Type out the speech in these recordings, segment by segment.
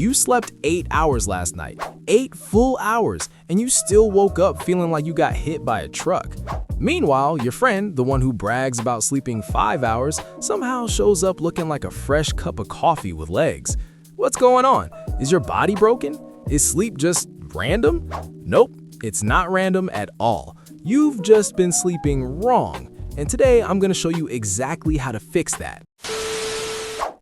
You slept 8 hours last night, 8 full hours, and you still woke up feeling like you got hit by a truck. Meanwhile, your friend, the one who brags about sleeping 5 hours, somehow shows up looking like a fresh cup of coffee with legs. What's going on? Is your body broken? Is sleep just random? Nope, it's not random at all. You've just been sleeping wrong. And today I'm going to show you exactly how to fix that.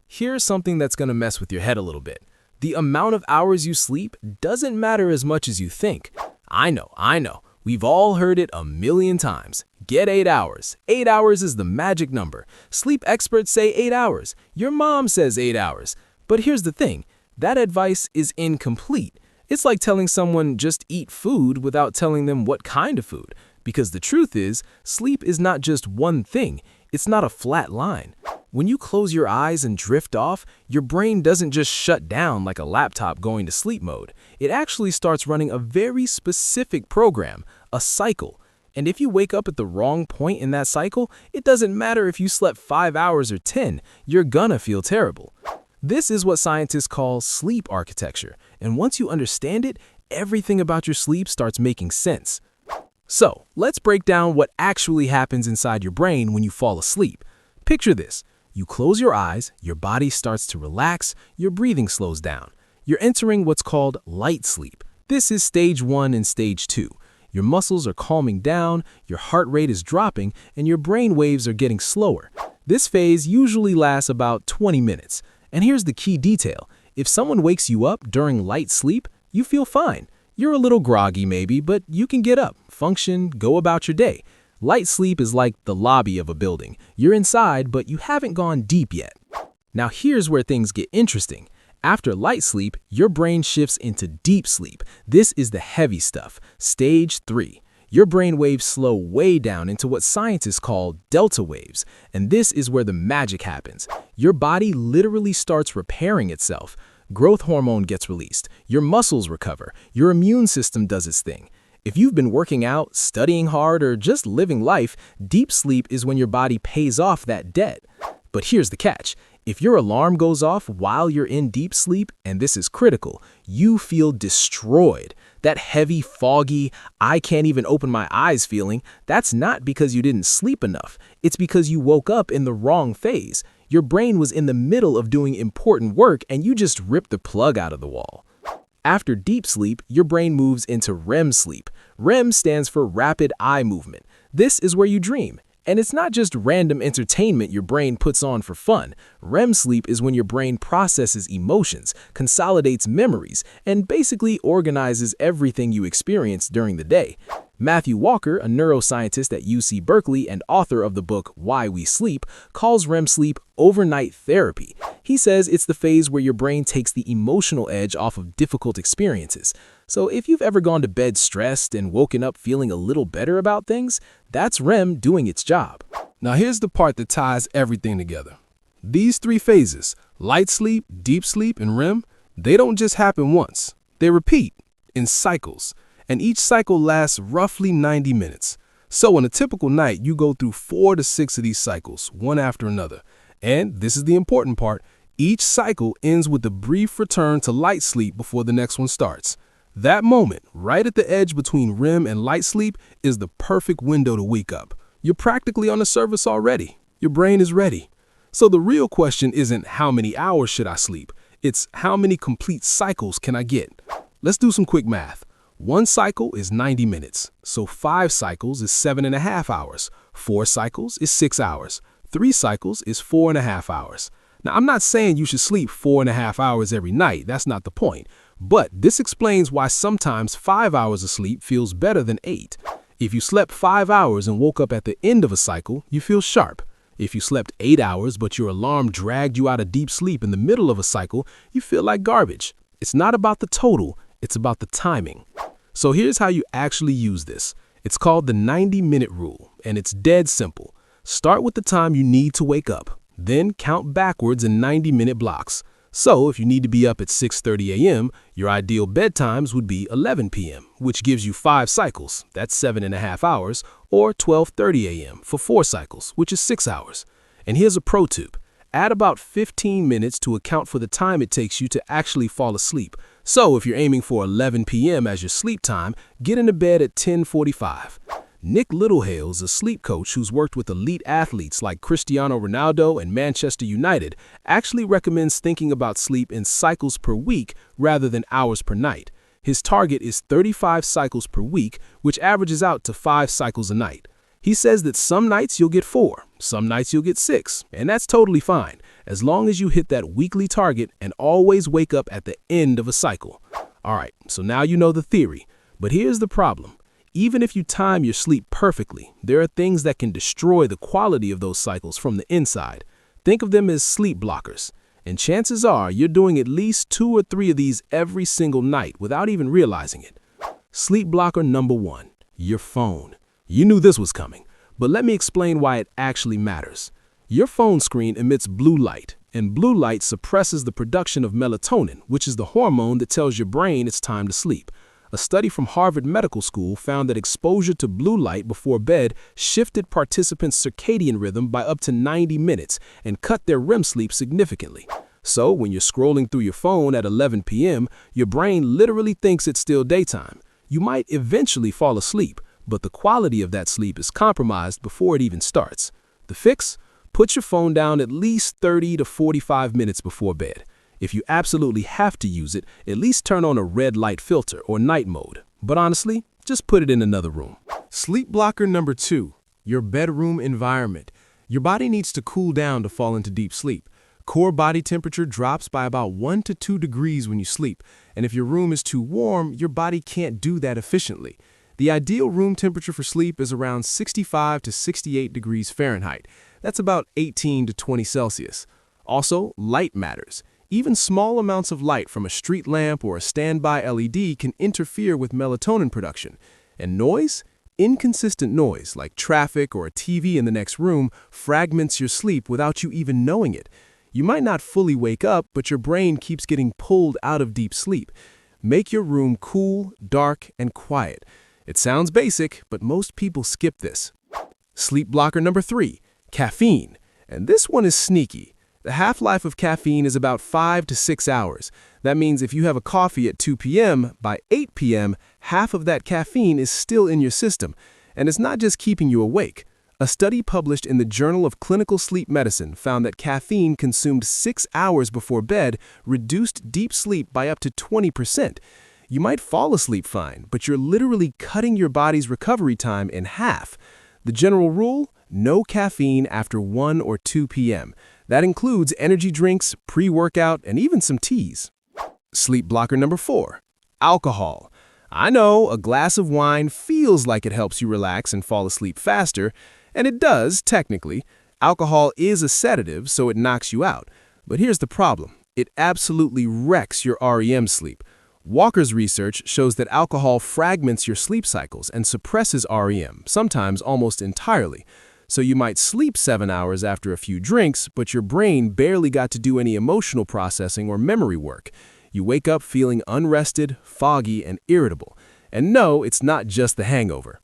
Here's something that's going to mess with your head a little bit. The amount of hours you sleep doesn't matter as much as you think. I know. We've all heard it a million times. Get 8 hours. 8 hours is the magic number. Sleep experts say 8 hours. Your mom says 8 hours. But here's the thing. That advice is incomplete. It's like telling someone just eat food without telling them what kind of food. Because the truth is, sleep is not just one thing. It's not a flat line. When you close your eyes and drift off, your brain doesn't just shut down like a laptop going to sleep mode. It actually starts running a very specific program, a cycle. And if you wake up at the wrong point in that cycle, it doesn't matter if you slept 5 hours or 10, you're gonna feel terrible. This is what scientists call sleep architecture. And once you understand it, everything about your sleep starts making sense. So, let's break down what actually happens inside your brain when you fall asleep. Picture this. You close your eyes, your body starts to relax, your breathing slows down. You're entering what's called light sleep. This is stage 1 and stage 2. Your muscles are calming down, your heart rate is dropping, and your brain waves are getting slower. This phase usually lasts about 20 minutes. And here's the key detail. If someone wakes you up during light sleep, you feel fine. You're a little groggy maybe, but you can get up, function, go about your day. Light sleep is like the lobby of a building. You're inside, but you haven't gone deep yet. Now here's where things get interesting. After light sleep, your brain shifts into deep sleep. This is the heavy stuff, stage 3. Your brain waves slow way down into what scientists call delta waves. And this is where the magic happens. Your body literally starts repairing itself. Growth hormone gets released, your muscles recover, your immune system does its thing. If you've been working out, studying hard, or just living life, deep sleep is when your body pays off that debt. But here's the catch. If your alarm goes off while you're in deep sleep, and this is critical, you feel destroyed. That heavy, foggy, I can't even open my eyes feeling, that's not because you didn't sleep enough. It's because you woke up in the wrong phase. Your brain was in the middle of doing important work and you just ripped the plug out of the wall. After deep sleep, your brain moves into REM sleep. REM stands for rapid eye movement. This is where you dream. And it's not just random entertainment your brain puts on for fun. REM sleep is when your brain processes emotions, consolidates memories, and basically organizes everything you experience during the day. Matthew Walker, a neuroscientist at UC Berkeley and author of the book Why We Sleep, calls REM sleep overnight therapy. He says it's the phase where your brain takes the emotional edge off of difficult experiences. So if you've ever gone to bed stressed and woken up feeling a little better about things, that's REM doing its job. Now here's the part that ties everything together. These 3 phases, light sleep, deep sleep, and REM, they don't just happen once. They repeat in cycles. And each cycle lasts roughly 90 minutes. So on a typical night, you go through 4 to 6 of these cycles, one after another. And this is the important part, each cycle ends with a brief return to light sleep before the next one starts. That moment, right at the edge between REM and light sleep, is the perfect window to wake up. You're practically on the surface already. Your brain is ready. So the real question isn't how many hours should I sleep? It's how many complete cycles can I get? Let's do some quick math. 1 cycle is 90 minutes, so 5 cycles is 7.5 hours, 4 cycles is 6 hours, 3 cycles is 4.5 hours. Now, I'm not saying you should sleep 4.5 hours every night, that's not the point, but this explains why sometimes 5 hours of sleep feels better than 8. If you slept 5 hours and woke up at the end of a cycle, you feel sharp. If you slept 8 hours but your alarm dragged you out of deep sleep in the middle of a cycle, you feel like garbage. It's not about the total, it's about the timing. So here's how you actually use this. It's called the 90-minute rule, and it's dead simple. Start with the time you need to wake up, then count backwards in 90-minute blocks. So if you need to be up at 6:30 a.m., your ideal bedtimes would be 11 p.m., which gives you 5 cycles, that's 7.5 hours, or 12:30 a.m. for 4 cycles, which is 6 hours. And here's a pro tip. Add about 15 minutes to account for the time it takes you to actually fall asleep. So if you're aiming for 11 p.m. as your sleep time, get into bed at 10:45. Nick Littlehale's a sleep coach who's worked with elite athletes like Cristiano Ronaldo and Manchester United, actually recommends thinking about sleep in cycles per week rather than hours per night. His target is 35 cycles per week, which averages out to 5 cycles a night. He says that some nights you'll get 4, some nights you'll get 6, and that's totally fine, as long as you hit that weekly target and always wake up at the end of a cycle. Alright, so now you know the theory, but here's the problem. Even if you time your sleep perfectly, there are things that can destroy the quality of those cycles from the inside. Think of them as sleep blockers, and chances are you're doing at least 2 or 3 of these every single night without even realizing it. Sleep blocker number 1, your phone. You knew this was coming, but let me explain why it actually matters. Your phone screen emits blue light, and blue light suppresses the production of melatonin, which is the hormone that tells your brain it's time to sleep. A study from Harvard Medical School found that exposure to blue light before bed shifted participants' circadian rhythm by up to 90 minutes and cut their REM sleep significantly. So when you're scrolling through your phone at 11 p.m., your brain literally thinks it's still daytime. You might eventually fall asleep, but the quality of that sleep is compromised before it even starts. The fix? Put your phone down at least 30 to 45 minutes before bed. If you absolutely have to use it, at least turn on a red light filter or night mode. But honestly, just put it in another room. Sleep blocker number 2, your bedroom environment. Your body needs to cool down to fall into deep sleep. Core body temperature drops by about 1 to 2 degrees when you sleep, and if your room is too warm, your body can't do that efficiently. The ideal room temperature for sleep is around 65 to 68 degrees Fahrenheit. That's about 18 to 20 Celsius. Also, light matters. Even small amounts of light from a street lamp or a standby LED can interfere with melatonin production. And noise? Inconsistent noise, like traffic or a TV in the next room, fragments your sleep without you even knowing it. You might not fully wake up, but your brain keeps getting pulled out of deep sleep. Make your room cool, dark, and quiet. It sounds basic, but most people skip this. Sleep blocker number 3, caffeine. And this one is sneaky. The half-life of caffeine is about 5 to 6 hours. That means if you have a coffee at 2 p.m., by 8 p.m., half of that caffeine is still in your system. And it's not just keeping you awake. A study published in the Journal of Clinical Sleep Medicine found that caffeine consumed 6 hours before bed reduced deep sleep by up to 20%. You might fall asleep fine, but you're literally cutting your body's recovery time in half. The general rule? No caffeine after 1 or 2 p.m. That includes energy drinks, pre-workout, and even some teas. Sleep blocker number 4, alcohol. I know a glass of wine feels like it helps you relax and fall asleep faster, and it does, technically. Alcohol is a sedative, so it knocks you out. But here's the problem. It absolutely wrecks your REM sleep. Walker's research shows that alcohol fragments your sleep cycles and suppresses REM, sometimes almost entirely. So you might sleep 7 hours after a few drinks, but your brain barely got to do any emotional processing or memory work. You wake up feeling unrested, foggy, and irritable. And no, it's not just the hangover.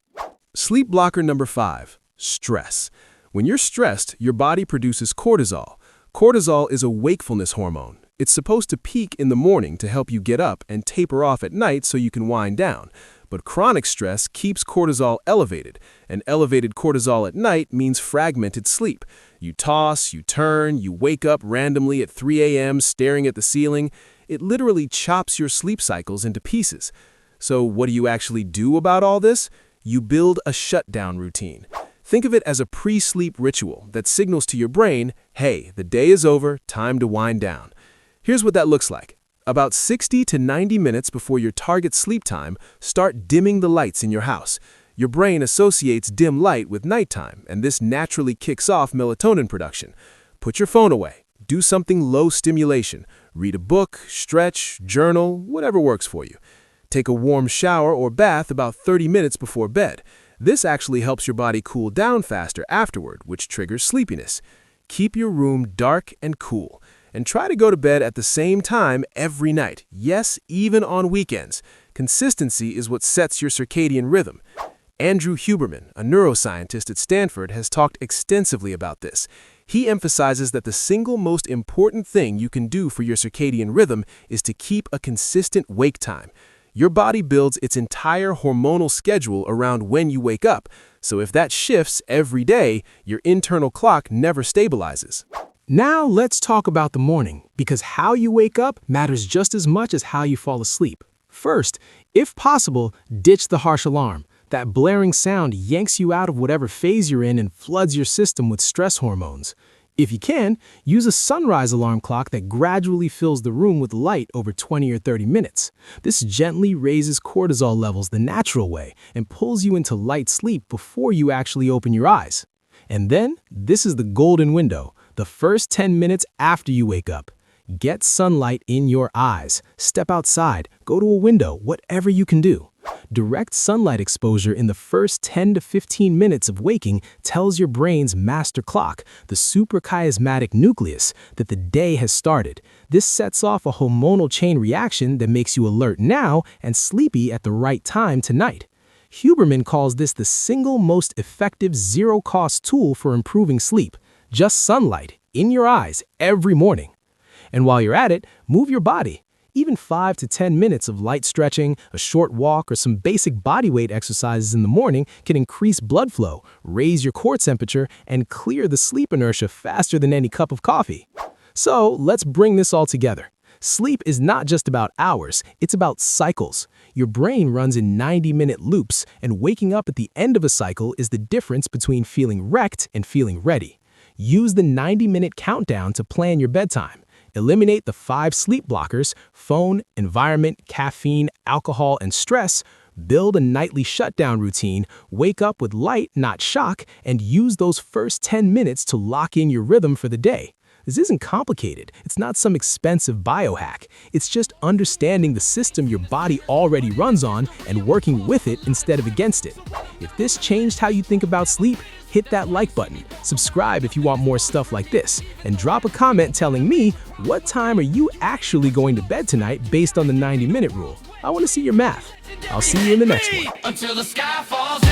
Sleep blocker number 5, stress. When you're stressed, your body produces cortisol. Cortisol is a wakefulness hormone. It's supposed to peak in the morning to help you get up and taper off at night so you can wind down. But chronic stress keeps cortisol elevated, and elevated cortisol at night means fragmented sleep. You toss, you turn, you wake up randomly at 3 a.m. staring at the ceiling. It literally chops your sleep cycles into pieces. So what do you actually do about all this? You build a shutdown routine. Think of it as a pre-sleep ritual that signals to your brain, hey, the day is over, time to wind down. Here's what that looks like. About 60 to 90 minutes before your target sleep time, start dimming the lights in your house. Your brain associates dim light with nighttime, and this naturally kicks off melatonin production. Put your phone away. Do something low stimulation. Read a book, stretch, journal, whatever works for you. Take a warm shower or bath about 30 minutes before bed. This actually helps your body cool down faster afterward, which triggers sleepiness. Keep your room dark and cool. And try to go to bed at the same time every night. Yes, even on weekends. Consistency is what sets your circadian rhythm. Andrew Huberman, a neuroscientist at Stanford, has talked extensively about this. He emphasizes that the single most important thing you can do for your circadian rhythm is to keep a consistent wake time. Your body builds its entire hormonal schedule around when you wake up, so if that shifts every day, your internal clock never stabilizes. Now let's talk about the morning, because how you wake up matters just as much as how you fall asleep. First, if possible, ditch the harsh alarm. That blaring sound yanks you out of whatever phase you're in and floods your system with stress hormones. If you can, use a sunrise alarm clock that gradually fills the room with light over 20 or 30 minutes. This gently raises cortisol levels the natural way and pulls you into light sleep before you actually open your eyes. And then, this is the golden window, the first 10 minutes after you wake up. Get sunlight in your eyes. Step outside, go to a window, whatever you can do. Direct sunlight exposure in the first 10 to 15 minutes of waking tells your brain's master clock, the suprachiasmatic nucleus, that the day has started. This sets off a hormonal chain reaction that makes you alert now and sleepy at the right time tonight. Huberman calls this the single most effective zero-cost tool for improving sleep. Just sunlight in your eyes every morning. And while you're at it, move your body. Even 5 to 10 minutes of light stretching, a short walk, or some basic bodyweight exercises in the morning can increase blood flow, raise your core temperature, and clear the sleep inertia faster than any cup of coffee. So let's bring this all together. Sleep is not just about hours, it's about cycles. Your brain runs in 90-minute loops, and waking up at the end of a cycle is the difference between feeling wrecked and feeling ready. Use the 90-minute countdown to plan your bedtime. Eliminate the 5 sleep blockers: phone, environment, caffeine, alcohol, and stress. Build a nightly shutdown routine, wake up with light, not shock, and use those first 10 minutes to lock in your rhythm for the day. This isn't complicated. It's not some expensive biohack. It's just understanding the system your body already runs on and working with it instead of against it. If this changed how you think about sleep, hit that like button, subscribe if you want more stuff like this, and drop a comment telling me what time are you actually going to bed tonight based on the 90-minute rule. I want to see your math. I'll see you in the next one. Until the sky falls.